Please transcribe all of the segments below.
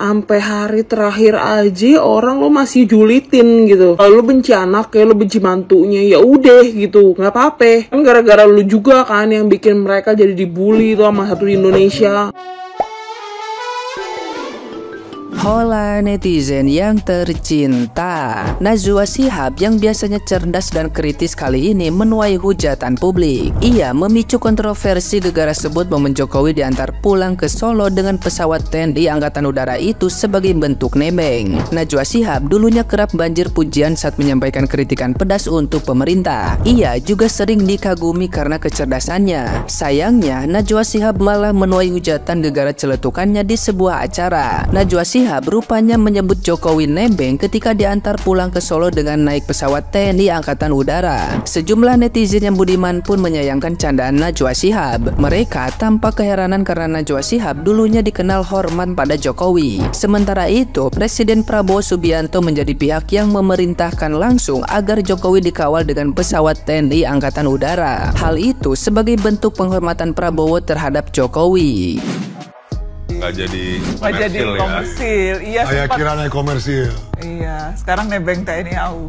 Sampai hari terakhir aja orang lo masih julitin gitu. Kalau lo benci anaknya, lo benci mantunya, ya udah gitu, nggak apa-apa. Kan gara-gara lo juga kan yang bikin mereka jadi dibully tuh sama satu di Indonesia. Hola netizen yang tercinta, Najwa Shihab yang biasanya cerdas dan kritis kali ini menuai hujatan publik. Ia memicu kontroversi gegara sebut momen Jokowi diantar pulang ke Solo dengan pesawat TNI Angkatan Udara itu sebagai bentuk nebeng. Najwa Shihab dulunya kerap banjir pujian saat menyampaikan kritikan pedas untuk pemerintah. Ia juga sering dikagumi karena kecerdasannya. Sayangnya, Najwa Shihab malah menuai hujatan gegara celetukannya di sebuah acara. Najwa Shihab rupanya menyebut Jokowi nebeng ketika diantar pulang ke Solo dengan naik pesawat TNI Angkatan Udara. Sejumlah netizen yang budiman pun menyayangkan candaan Najwa Shihab. Mereka tampak keheranan karena Najwa Shihab dulunya dikenal hormat pada Jokowi. Sementara itu, Presiden Prabowo Subianto menjadi pihak yang memerintahkan langsung agar Jokowi dikawal dengan pesawat TNI Angkatan Udara. Hal itu sebagai bentuk penghormatan Prabowo terhadap Jokowi. Nggak jadi komersil. Iya, saya kira naik komersil. Iya, sekarang nebeng TNI AU.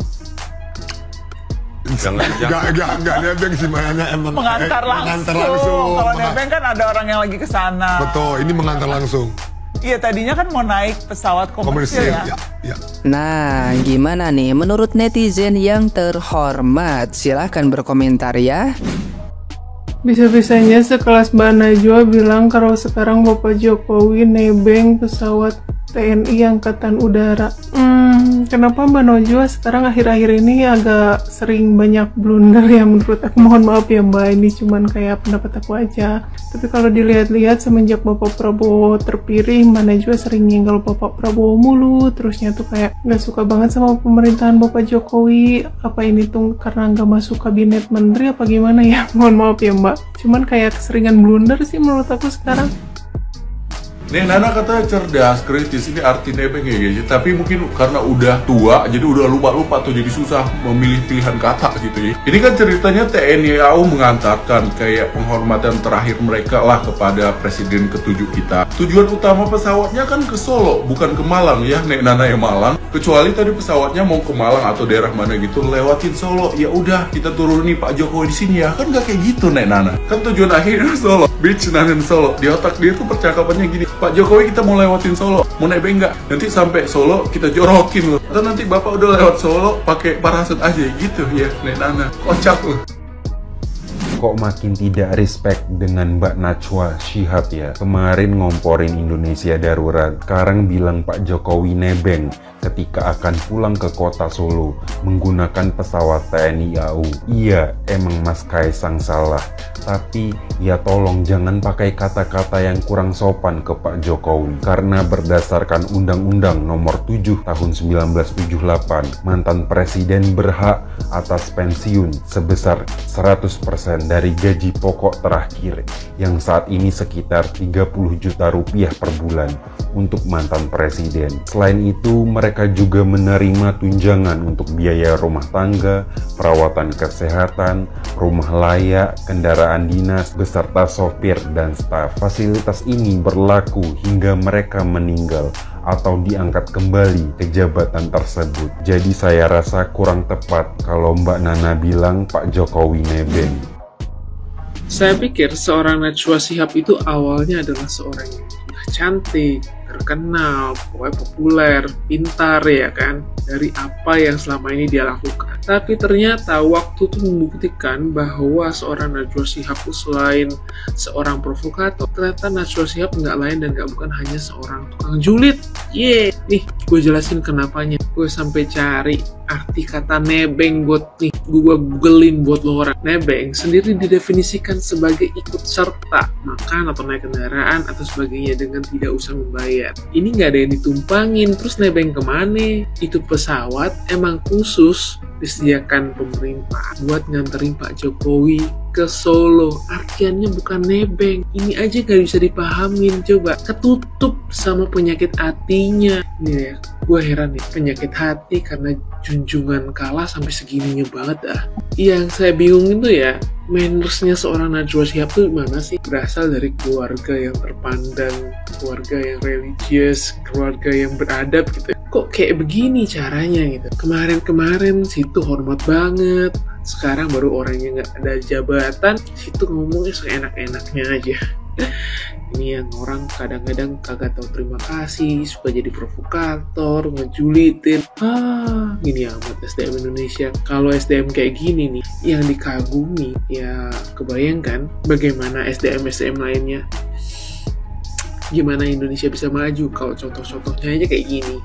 Enggak nebeng sih, makanya emang mengantar langsung. Kalau nebeng kan ada orang yang lagi ke sana. Betul, ini mengantar langsung. Iya, tadinya kan mau naik pesawat komersil ya. Nah, gimana nih menurut netizen yang terhormat? Silahkan berkomentar ya. Bisa-bisanya sekelas Mbak Najwa bilang kalau sekarang Bapak Jokowi nebeng pesawat TNI Angkatan Udara. Kenapa Mbak Najwa sekarang akhir-akhir ini agak sering banyak blunder ya menurut aku? Mohon maaf ya Mbak, ini cuman kayak pendapat aku aja. Tapi kalau dilihat-lihat semenjak Bapak Prabowo terpilih, Mbak Najwa sering nyinggal Bapak Prabowo mulu. Terusnya tuh kayak nggak suka banget sama pemerintahan Bapak Jokowi. Apa ini tuh karena nggak masuk kabinet menteri apa gimana ya? Mohon maaf ya Mbak. Cuman kayak keseringan blunder sih menurut aku sekarang. Nih Nana katanya cerdas, kritis, ini arti nebeng ya guys. Tapi mungkin karena udah tua, jadi udah lupa-lupa tuh, jadi susah memilih pilihan kata gitu ya. Ini kan ceritanya TNI AU mengantarkan kayak penghormatan terakhir mereka lah kepada Presiden ke-7 kita. Tujuan utama pesawatnya kan ke Solo, bukan ke Malang ya, Nek Nana yang Malang. Kecuali tadi pesawatnya mau ke Malang atau daerah mana gitu, lewatin Solo. Ya udah, kita turunin Pak Jokowi di sini ya. Kan gak kayak gitu Nek Nana. Kan tujuan akhirnya Solo, beach nanen Solo. Di otak dia tuh percakapannya gini, Pak Jokowi kita mau lewatin Solo, mau nebeng nggak? Nanti sampai Solo kita jorokin loh. Atau nanti Bapak udah lewat Solo pakai parasut aja gitu ya, Nek Nana. Kocak loh. Kok makin tidak respect dengan Mbak Najwa Shihab ya. Kemarin ngomporin Indonesia darurat, sekarang bilang Pak Jokowi nebeng ketika akan pulang ke kota Solo menggunakan pesawat TNI AU. Iya, emang Mas Kaisang salah. Tapi ya tolong jangan pakai kata-kata yang kurang sopan ke Pak Jokowi. Karena berdasarkan Undang-Undang Nomor 7 Tahun 1978, mantan presiden berhak atas pensiun sebesar 100% dari gaji pokok terakhir yang saat ini sekitar 30 juta rupiah per bulan untuk mantan presiden. Selain itu, mereka juga menerima tunjangan untuk biaya rumah tangga, perawatan kesehatan, rumah layak, kendaraan dinas, beserta sopir dan staf. Fasilitas ini berlaku hingga mereka meninggal atau diangkat kembali ke jabatan tersebut. Jadi saya rasa kurang tepat kalau Mbak Nana bilang Pak Jokowi nebeng. Saya pikir seorang Najwa Shihab itu awalnya adalah seorang yang cantik, terkenal, pokoknya populer, pintar ya kan, dari apa yang selama ini dia lakukan. Tapi ternyata waktu itu membuktikan bahwa seorang Najwa Shihab itu selain seorang provokator, ternyata Najwa Shihab nggak lain dan nggak bukan hanya seorang tukang julid. Nih gue jelasin kenapanya. Gue sampai cari arti kata nebeng buat nih, gue googlein buat lo orang. Nebeng sendiri didefinisikan sebagai ikut serta makan atau naik kendaraan atau sebagainya dengan tidak usah membayar. Ini nggak ada yang ditumpangin, terus nebeng kemana? Itu pesawat emang khusus disediakan pemerintah buat nganterin Pak Jokowi ke Solo. Artiannya bukan nebeng. Ini aja gak bisa dipahamin. Coba ketutup sama penyakit hatinya. Nih ya, gue heran nih, penyakit hati karena junjungan kalah sampai segininya banget dah. Yang saya bingung itu ya, mannersnya seorang Najwa Shihab tuh gimana sih? Berasal dari keluarga yang terpandang, keluarga yang religius, keluarga yang beradab gitu. Kok kayak begini caranya gitu? Kemarin-kemarin situ hormat banget, sekarang baru orangnya nggak ada jabatan, situ ngomongnya seenak-enaknya aja. Ini yang orang kadang-kadang kagak tahu terima kasih, suka jadi provokator, ngejulitin. Gini amat SDM Indonesia. Kalau SDM kayak gini nih, yang dikagumi, ya kebayangkan bagaimana SDM lainnya. Gimana Indonesia bisa maju kalau contoh-contohnya aja kayak gini.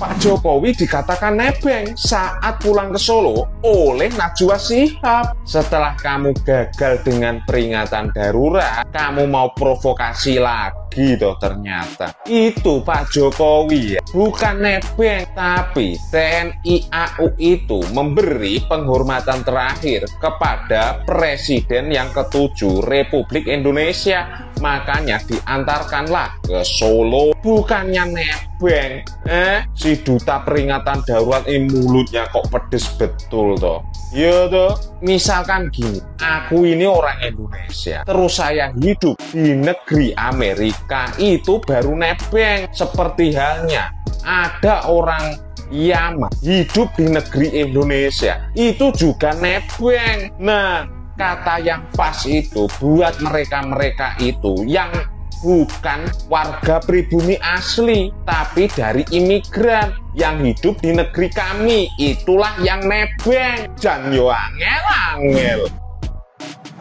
Pak Jokowi dikatakan nebeng saat pulang ke Solo oleh Najwa Shihab. Setelah kamu gagal dengan peringatan darurat, kamu mau provokasi lagi toh ternyata. Itu Pak Jokowi ya, bukan nebeng, tapi TNI AU itu memberi penghormatan terakhir kepada Presiden yang ke-7 Republik Indonesia. Makanya diantarkanlah ke Solo, bukannya nebeng. Si duta peringatan darurat ini mulutnya kok pedes betul toh. Ya toh, misalkan gini, aku ini orang Indonesia, terus saya hidup di negeri Amerika, itu baru nebeng. Seperti halnya ada orang Yaman hidup di negeri Indonesia, itu juga nebeng. Nah, kata yang pas itu buat mereka-mereka itu yang bukan warga pribumi asli, tapi dari imigran yang hidup di negeri kami, itulah yang nebeng. Jan yo angel-angel.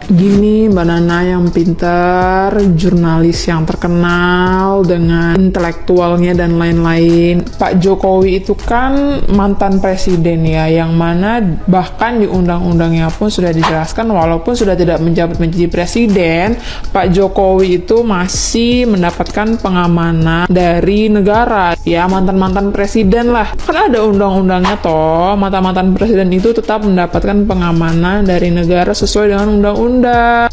Gini, Mbak Nana yang pintar, jurnalis yang terkenal dengan intelektualnya dan lain-lain. Pak Jokowi itu kan mantan presiden ya, yang mana bahkan di undang-undangnya pun sudah dijelaskan walaupun sudah tidak menjabat menjadi presiden, Pak Jokowi itu masih mendapatkan pengamanan dari negara. Ya, mantan-mantan presiden lah. Kan ada undang-undangnya toh, mantan-mantan presiden itu tetap mendapatkan pengamanan dari negara sesuai dengan undang-undang.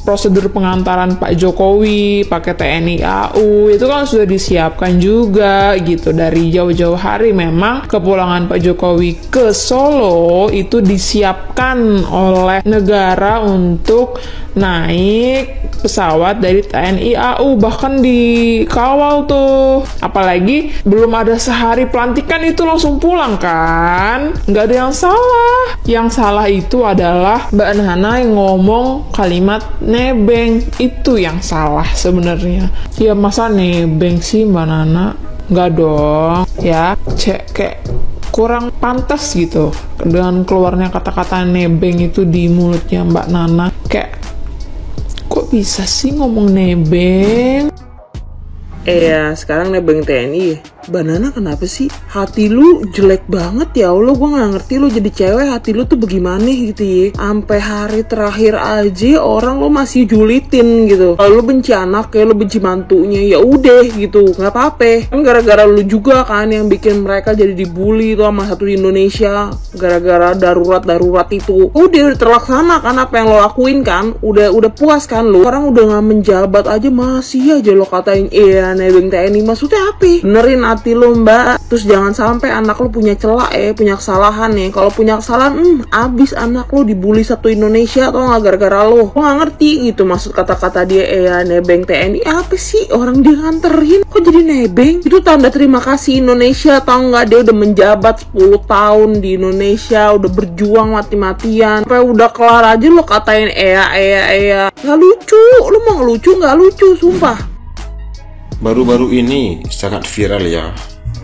Prosedur pengantaran Pak Jokowi pakai TNI AU itu kan sudah disiapkan juga gitu. Dari jauh-jauh hari memang kepulangan Pak Jokowi ke Solo itu disiapkan oleh negara untuk naik pesawat dari TNI AU, bahkan dikawal tuh. Apalagi belum ada sehari pelantikan itu langsung pulang kan. Nggak ada yang salah. Yang salah itu adalah Mbak Nana yang ngomong kalimat nebeng, itu yang salah sebenarnya. Ya masa nebeng sih Mbak Nana? Nggak dong ya, kayak kurang pantas gitu dengan keluarnya kata-kata nebeng itu di mulutnya Mbak Nana. Kayak kok bisa sih ngomong nebeng? Ya sekarang nebeng TNI. Mbak Nana kenapa sih? Hati lu jelek banget ya Allah, gue gak ngerti lu jadi cewek hati lu tuh bagaimana gitu ya. Sampai hari terakhir aja orang lu masih julitin gitu. Kalau lu benci anaknya, lu benci mantunya, ya udah gitu, nggak apa-apa. Kan gara-gara lu juga kan yang bikin mereka jadi dibully tuh sama satu di Indonesia. Gara-gara darurat itu. Udah terlaksana kan apa yang lo lakuin kan? Udah puas kan lu? Orang udah gak menjabat aja masih aja lo katain nebeng TNI. Maksudnya apa? Benerin hati lo Mbak. Terus jangan sampai anak lo punya celah punya kesalahan kalau punya kesalahan abis anak lo dibully satu Indonesia atau nggak gara-gara lo nggak ngerti gitu maksud kata-kata dia nebeng TNI apa sih, orang dia nganterin kok jadi nebeng. Itu tanda terima kasih Indonesia tau nggak, dia udah menjabat 10 tahun di Indonesia, udah berjuang mati-matian sampai udah kelar aja lo katain nggak lucu. Lo mau ngelucu nggak lucu sumpah. Baru-baru ini sangat viral ya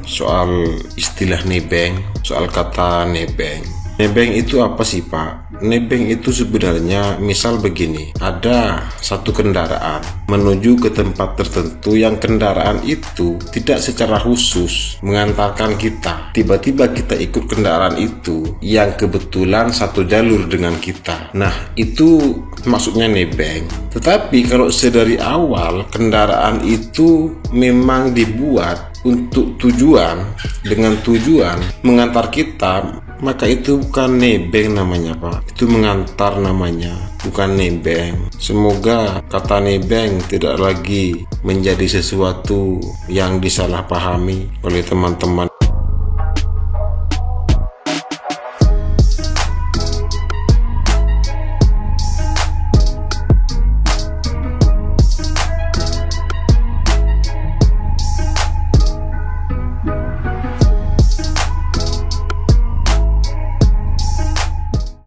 soal istilah nebeng, soal kata nebeng. Nebeng itu apa sih Pak? Nebeng itu sebenarnya misal begini, ada satu kendaraan menuju ke tempat tertentu yang kendaraan itu tidak secara khusus mengantarkan kita. Tiba-tiba kita ikut kendaraan itu yang kebetulan satu jalur dengan kita. Nah itu maksudnya nebeng. Tetapi kalau sedari awal kendaraan itu memang dibuat untuk tujuan mengantar kita maka itu bukan nebeng namanya Pak, itu mengantar namanya, bukan nebeng. Semoga kata nebeng tidak lagi menjadi sesuatu yang disalahpahami oleh teman-teman